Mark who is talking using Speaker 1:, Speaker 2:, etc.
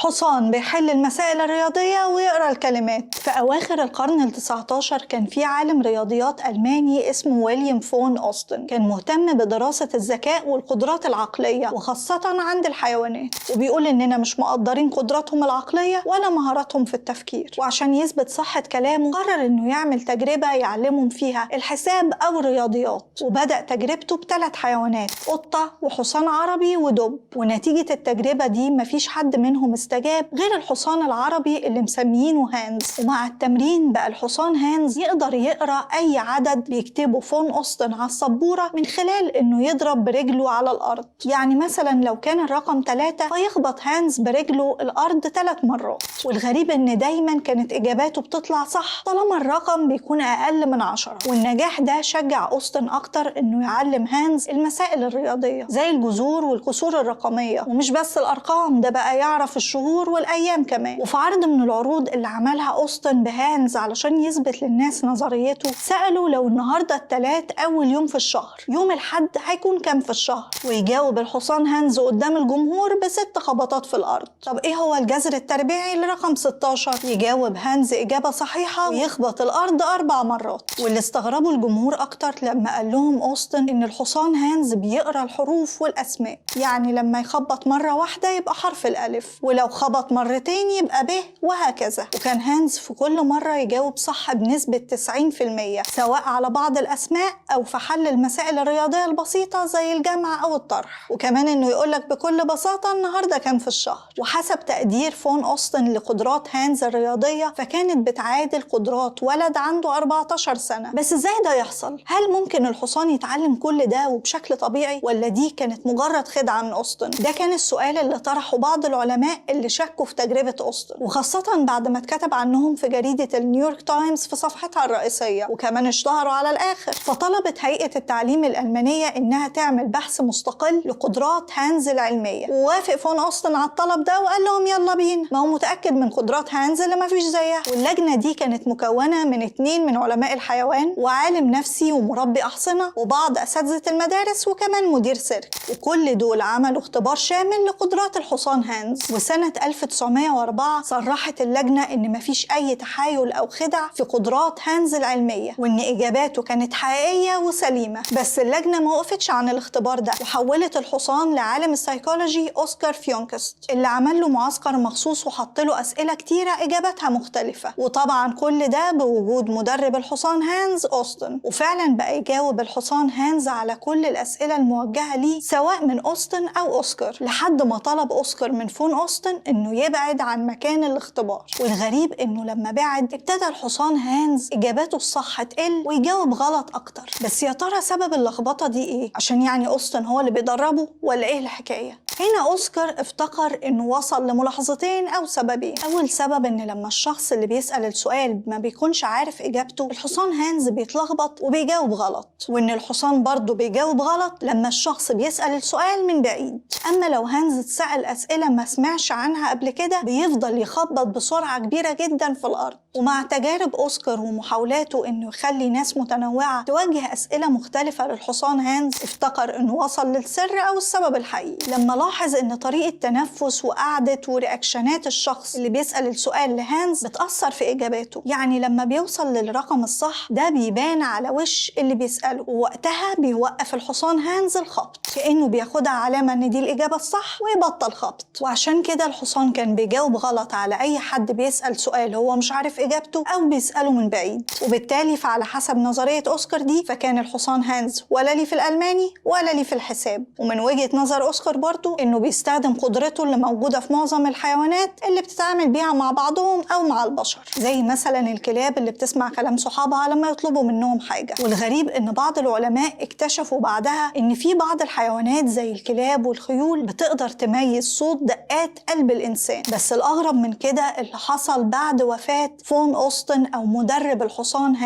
Speaker 1: حصان بيحل المسائل الرياضية ويقرأ الكلمات. في أواخر القرن ال19 كان في عالم رياضيات ألماني اسمه ويليام فون أوستن، كان مهتم بدراسة الذكاء والقدرات العقلية وخاصة عند الحيوانات، وبيقول إننا مش مقدرين قدراتهم العقلية ولا مهاراتهم في التفكير. وعشان يثبت صحة كلامه قرر إنه يعمل تجربة يعلمهم فيها الحساب أو الرياضيات، وبدأ تجربته ب3 حيوانات، قطة وحصان عربي ودب. ونتيجة التجربة دي مفيش حد منهم استجاب غير الحصان العربي اللي مسميينه هانز. ومع التمرين بقى الحصان هانز يقدر يقرأ أي عدد بيكتبه فون أوستن على السبورة من خلال إنه يضرب برجله على الأرض. يعني مثلا لو كان الرقم 3 فيخبط هانز برجله الأرض 3 مرات. والغريب إن دايما كانت إجاباته بتطلع صح طالما الرقم بيكون أقل من 10. والنجاح ده شجع أوستن أكتر إنه يعلم هانز المسائل الرياضية زي الجذور والكسور الرقمية، ومش بس الأرقام، ده بقى يعرف الشهور والأيام كمان. وفي عرض من العروض اللي عملها أوستن بهانز علشان يثبت للناس نظريته، سألوا لو النهاردة التلات أول يوم في الشهر، يوم الحد هيكون كام في الشهر؟ ويجاوب الحصان هانز قدام الجمهور ب6 خبطات في الأرض. طب إيه هو الجذر التربيعي لرقم 16؟ يجاوب هانز إجابة صحيحة ويخبط الأرض 4 مرات. واللي استغربوا الجمهور أكتر لما قال لهم أوستن إن الحصان هانز بيقرأ الحروف والأسماء، يعني لما يخبط مرة واحدة يبقى حرف الألف، ولو خبط مرتين يبقى ب، وهكذا. وكان هانز في كل مرة يجاوب صح بنسبة 90%، سواء على بعض الأسماء أو في حل المسائل الرياضية البسيطة زي الجمع أو الطرح. وكمان إنه يقولك بكل بساطة النهاردة كام في الشهر. وحسب تقدير فون أوستن لقدرات هانز الرياضية فكانت بتعادل قدرات ولد عنده 14 سنة. بس إزاي ده يحصل؟ هل ممكن الحصان يتعلم كل ده وبشكل طبيعي، ولا دي كانت مجرد خدعة من أوستن؟ ده كان السؤال اللي طرحه بعض العلماء اللي شكوا في تجربة أوستن، وخاصة بعد ما اتكتب عنهم في جريدة النيويورك تايمز في صفحتها الرئيسية، وكمان اشتهروا على الآخر. فطلبت هيئة التعليم الألمانية إنها تعمل بحث مستقل لقدرات هانز العلمية، ووافق فون أوستن على الطلب ده وقال لهم يلا بينا، ما هو متأكد من قدرات هانز اللي ما فيش زيها. واللجنة دي كانت مكونة من 2 من علماء الحيوان وعالم نفسي ومربي أحصنة وبعض أساتذة المدارس وكمان مدير سيرك، وكل دول عملوا اختبار شامل لقدرات الحصان هانز. وسنة 1904 صرحت اللجنة إن مفيش أي تحايل أو خدع في قدرات هانز العلمية، وإن إجاباته كانت حقيقية وسليمة. بس اللجنة ما وقفتش عن الاختبار ده، وحولت الحصان لعالم السيكولوجي أوسكار فيونكست اللي عمل له معسكر مخصوص وحط له أسئلة كتيرة إجاباتها مختلفة. وطبعا كل ده بوجود مدرب الحصان هانز أوستن، وفعلا بقى يجاوب الحصان هانز على كل الأسئلة الموجهة ليه سواء من أوستن أو أوسكار، لحد ما طلب أوسكار من فون أوستن إنه يبعد عن مكان الاختبار. والغريب إنه لما بعد ابتدى الحصان هانز إجاباته الصح تقل ويجاوب غلط أكتر. بس يا ترى سبب اللخبطة دي إيه؟ عشان يعني أوستن هو اللي بيدربه ولا إيه الحكاية؟ هنا أوسكار افتكر إنه وصل لملاحظتين أو سببين. أول سبب إن لما الشخص اللي بيسأل السؤال ما بيكونش عارف إجابته، الحصان هانز بيتلخبط وبيجاوب غلط، وإن الحصان برضه بيجاوب غلط لما الشخص بيسأل السؤال من بعيد. أما لو هانز اتسأل أسئلة ما سمعش عنها قبل كده بيفضل يخبط بسرعة كبيرة جدا في الأرض. ومع تجارب أوسكار ومحاولاته إنه يخلي ناس متنوعة توجه أسئلة مختلفة للحصان هانز، افتكر إنه وصل للسر أو السبب الحقيقي لما لاحظ إن طريقة تنفس وقعدة ورياكشنات الشخص اللي بيسأل السؤال لهانز بتأثر في إجاباته. يعني لما بيوصل للرقم الصح ده بيبان على وش اللي بيسأله، ووقتها بيوقف الحصان هانز الخبط كأنه بياخدها علامة إن دي الإجابة الصح ويبطل خبط. وعشان كده الحصان كان بيجاوب غلط على أي حد بيسأل سؤال هو مش عارف إجابته أو بيسأله من بعيد. وبالتالي فعلى حسب نظرية أوسكار دي فكان الحصان هانز ولا ليه في الألماني ولا ليه في الحساب. ومن وجهة نظر أوسكار برضو إنه بيستخدم قدرته اللي موجودة في معظم الحيوانات اللي بتتعامل بيها مع بعضهم أو مع البشر، زي مثلا الكلاب اللي بتسمع كلام صحابها لما يطلبوا منهم حاجة. والغريب إن بعض العلماء اكتشفوا بعدها إن في بعض الحيوانات زي الكلاب والخيول بتقدر تميز صوت دقات قلب الإنسان. بس الأغرب من كده اللي حصل بعد وفاة فون أوستن أو مدرب الحصان هانز.